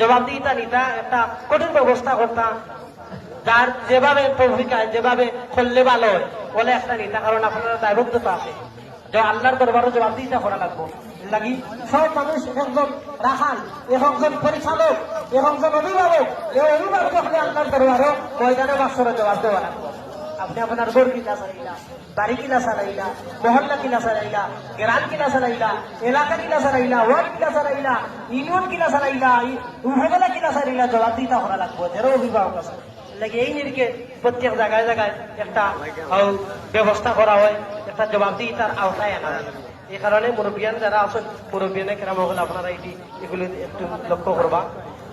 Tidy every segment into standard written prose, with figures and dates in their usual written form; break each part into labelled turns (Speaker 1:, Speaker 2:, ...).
Speaker 1: জবাবদিহিতা নিতা, একটা কঠিন ব্যবস্থা করতা, যার যেভাবে প্রভূমিকায় যেভাবে করলে ভালো হয় বলে একটা নিতা। কারণ আপনারা দায়বদ্ধতা আছে, যে আল্লাহর দরবারও জবাবদিহিতা করা লাগবো লাগি। সব মানুষ একজন রাখাল, একজন পরিচালক, একজন অভিভাবক, এই অভিভাবক আপনি আল্লাহর দরবারও ময়দানে বাসরে জবাব দেওয়া লাগবো। আপনি আপনার ঘর কিলা চালাইলা, বাড়ি কিলা চালাইলা, মহল্লা কিলা চালাইলা, গ্রাম কিলা চালাইলা, এলাকা কিলা চালাইলা, ওয়ার্ড কিলা চালাইলা, ইউনিয়ন কিলা চালাইলা, উপজেলা কিলা চালাইলা, জবাবদিহিতা করা লাগবো যারা অভিভাবক আছে। লাগে এই নিরিখে প্রত্যেক জায়গায় জায়গায় একটা ব্যবস্থা করা হয়, একটা জবাবদিহিতার আওতায় আনা হয়। এই কারণে মুরব্বিয়ান যারা আছেন, মুরব্বিয়ানে কেরাম হল আপনারা এগুলি একটু লক্ষ্য করবা।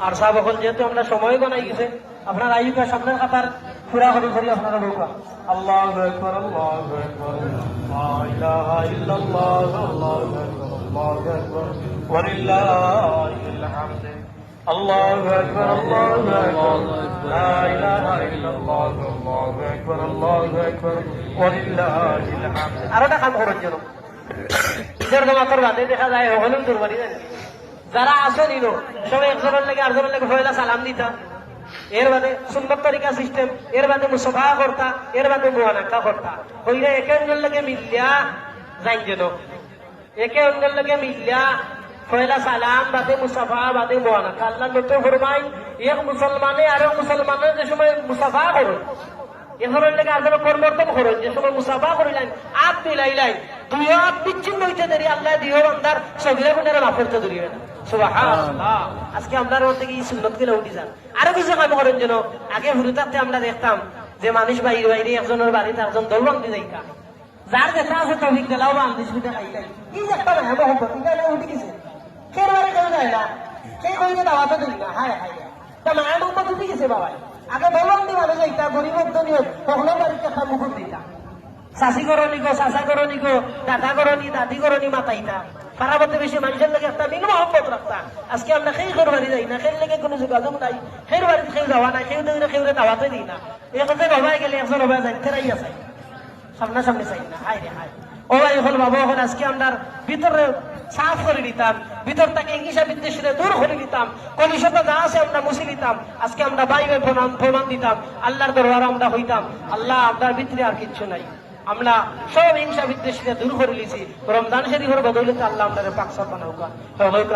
Speaker 1: আর সাহেব হল যেহেতু আমরা সময় বানাই গেছে, আপনার আয়ুকা সামনের কাতার পুরা করে ধরি আপনারা বলবা আল্লাহু আকবার, আল্লাহু আকবার, লা ইলাহা ইল্লাল্লাহ, আল্লাহু আকবার, আল্লাহু আকবার, ওয়া লিল্লাহিল হামদ, আল্লাহু আকবার, আল্লাহু আকবার, লা ইলাহা ইল্লাল্লাহ, আল্লাহু আকবার, আল্লাহু আকবার, ওয়া লিল্লাহিল হামদ। আরোটা কাম করার জন্য নিজের জমাতর বাদে দেখা যায় হলুম দুর্বারি জানি যারা আসো নিল সবাই একজনের লেগে আরেকজনের লেগে পয়লা সালাম দিতা, এর বাদে সুন্নত তরিকা সিস্টেম, এর বাদে মুসাফা করতা, এর বাদে মুয়ানাকা করতা। হইলে একে অন্যের লেগে মিলিয়া যাই যেন একে অন্যের লেগে মিলিয়া পয়লা সালাম বাদে মুসাফা বাদে মুয়ানাকা। আল্লাহ নতুন ফরমাই এক মুসলমানে আর মুসলমানের যে সময় মুসাফা করো এখনের লেগে আর পরিবর্তন করো, যে সময় মুসাফা করিলেন আপ মিলাইলাই দুই আপ বিচ্ছিন্ন হইতে দেরি আল্লাহ দিও বান্দার সগিরা গুণের মাফ করতে দূরিবে না। সুবহানাল্লাহ। আজকে আমরা মধ্যে কি সুন্নত গুলো উঠি যান। আরো কিছু কাম করেন যেন আগে হুরুতাতে আমরা দেখতাম যে মানুষ বাইরে বাইরে একজনের বাড়িতে একজন দৌড়বন্দি যাইতা, যার দেখা আছে তৌফিক দিলাও বা আন্দিস পিঠা খাইলাই কি একটা না হবো হবো এটা উঠে গেছে কে বাড়ি কেউ যায় না, কে কইলে দাওয়াতে দিই না। হায় হায় তা মায়ের মতো উঠে গেছে বাবাই। আগে দৌড়বন্দি ভালো যাইতা, গরিব ধনী তখনও বাড়িতে একটা মুকুট দিতা, শাশি করনি গো, চাষা করনি গো, দাদা করনি, দাদি করনি মাতাইতা, পারাবতে বেশি মানুষের লেগে একটা মিল মহব্বত রাখতা। আজকে আমরা সেই ঘর বাড়ি যাই না, সেই লেগে কোনো যোগাযোগ নাই, সেই বাড়িতে কেউ যাওয়া নাই, কেউ দেখলে কেউ দাওয়াতে দিই না। এখন যে হবাই গেলে একজন হবাই যাই ফেরাই আছে সামনাসামনি চাই না। হায় রে হায় ও ভাই হল বাবা, এখন আজকে আমরা ভিতরে সাফ করে দিতাম, ভিতর থেকে হিংসা বিদ্বেষীরা দূর করে দিতাম, কলিশতা যা আছে আমরা মুছে দিতাম। আজকে আমরা বাইরে প্রমাণ দিতাম, আল্লাহর দরবারে আমরা হইতাম আল্লাহ আপনার ভিতরে আর কিচ্ছু নাই। আমরা সব হিংসা বিদ্বেষীরা দূর করে লিছি রমজান শরীফের বদৌলতে আল্লাহ আমাদের পাকসাত বানাউকা।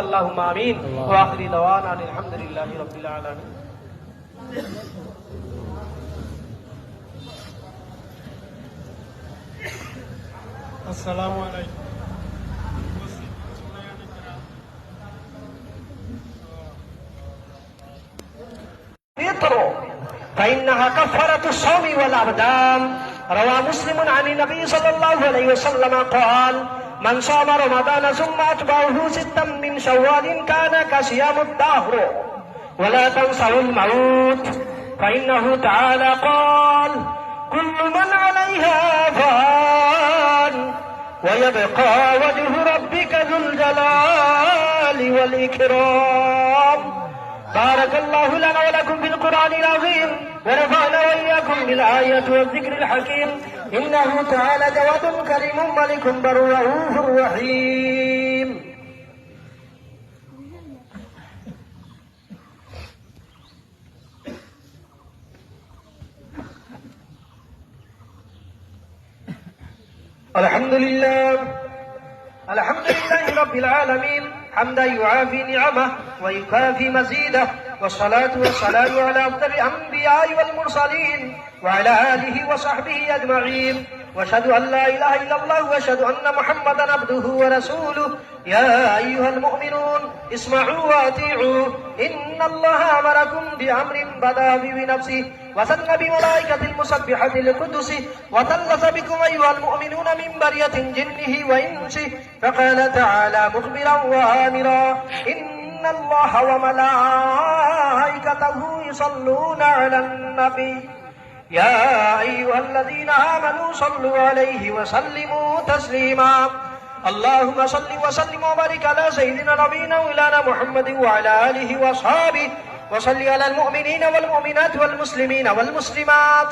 Speaker 1: আল্লাহুম্মা আমিন ওয়া আখিরি দাওয়ানা আলহামদুলিল্লাহি রাব্বিল আলামিন।
Speaker 2: আসসালামু আলাইকুম।
Speaker 1: فإنها كفارة الصوم والأبدان. روى مسلم عن النبي صلى الله عليه وسلم قال: من صام رمضان ثم أتبعه ستا من شوال كان كصيام الدهر ولا تنسوا الموت فإنه تعالى قال: كل من عليها فان ويبقى وجه ربك ذو الجلال والإكرام. بارك الله لنا ولكم في القرآن العظيم ونفعنا وإياكم بالآيات والذكر الحكيم. إنه تعالى جواد كريم ملك بر رؤوف رحيم. الحمد لله رب العالمين حمدا يعافي نعمه ويكافي مزيده، والصلاة والسلام على أفضل الأنبياء والمرسلين وعلى آله وصحبه أجمعين، وأشهد أن لا إله إلا الله وأشهد أن محمدا عبده ورسوله. يا أيها المؤمنون اسمعوا وأطيعوا إن الله أمركم بأمر بدأ بنفسه وثنى بملائكة المسبحة القدس وثلث بكم أيها المؤمنون من برية جنه وإنسه، فقال تعالى مخبرا وآمرا: إن الله وملائكته يصلون على النبي يا أيها الذين آمنوا صلوا عليه وسلموا تسليما. اللهم صل وسلم وبارك على سيدنا نبينا مولانا محمد وعلى آله وأصحابه، وصل على المؤمنين والمؤمنات والمسلمين والمسلمات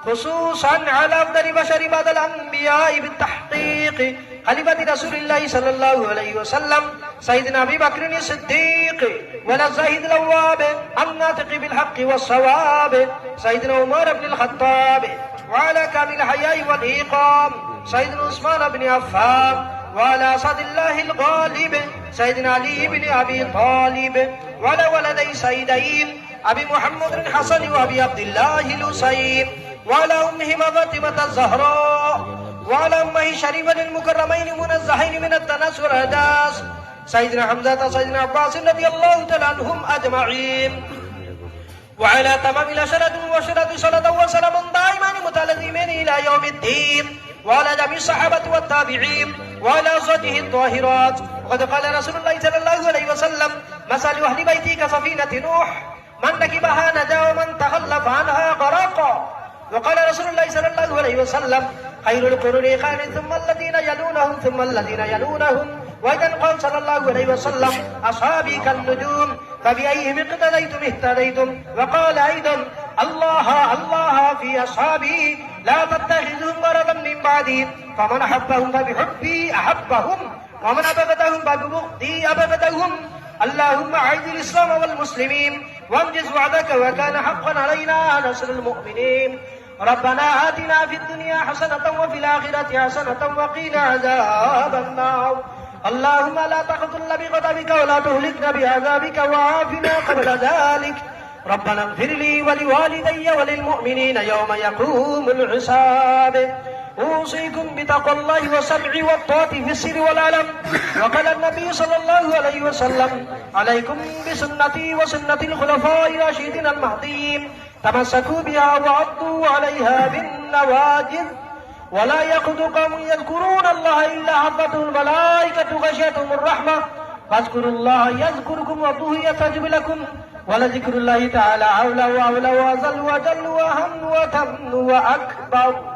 Speaker 3: خصوصا على أفضل بشر بعد الأنبياء بالتحقيق خليفة رسول الله صلى الله عليه وسلم سيدنا أبي بكر الصديق ولا الزاهد الأواب الناطق بالحق والصواب سيدنا عمر بن الخطاب وعلى كامل الحياء والإقام سيدنا عثمان بن عفان وعلى أسد الله الغالب سيدنا علي بن أبي طالب وعلى ولدي سيدين أبي محمد الحسن وأبي عبد الله الحسين وعلى أمهما فاطمة الزهراء وعلى أمه شريفة المكرمين منزهين من الدنس والهداس سيدنا حمزة سيدنا عباس رضي الله تعالى عنهم أجمعين وعلى تمام الأشرة وشرة صلاة وسلام دائما متلازمين إلى يوم الدين وعلى جميع الصحابة والتابعين وعلى أزواجه الطاهرات وقد قال رسول الله صلى الله عليه وسلم مثل أهل بيتي كسفينة نوح من ركبها نجا ومن تخلف عنها غرق وقال رسول الله صلى الله عليه وسلم خير القرون قرني ثم الذين يلونهم ثم الذين يلونهم وإذا قال صلى الله عليه وسلم أصحابي كالنجوم فبأيهم اقتديتم اهتديتم وقال أيضا الله الله في أصحابي لا تتخذهم غرضا من بعدي فمن أحبهم فبحبي أحبهم ومن أبغضهم فببغضي أبغضهم اللهم أعز الإسلام والمسلمين وانجز وعدك وكان حقا علينا نصر المؤمنين ربنا آتنا في الدنيا حسنة وفي الآخرة حسنة وقنا عذاب النار اللهم لا تقتلنا بغضبك ولا تهلكنا بعذابك وعافنا قبل ذلك ربنا اغفر لي ولوالدي وللمؤمنين يوم يقوم الحساب أوصيكم بتقوى الله والسمع والطاعة في السر والعلن وقال النبي صلى الله عليه وسلم عليكم بسنتي وسنة الخلفاء الراشدين المهديين تمسكوا بها وعضوا عليها بالنواجذ ولا يقعد قوم يذكرون الله إلا حفتهم الملائكة غشيتهم الرحمة فاذكروا الله يذكركم وادعوه يستجب لكم ولذكر الله تعالى أولى وأولى وأجل وأجل وأهم وأتم وأكبر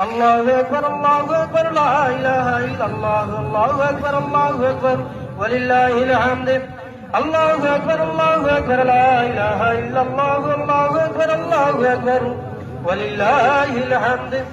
Speaker 3: الله أكبر الله أكبر لا إله إلا الله الله أكبر الله أكبر ولله الحمد الله أكبر الله أكبر لا إله إلا الله الله أكبر الله أكبر ولله الحمد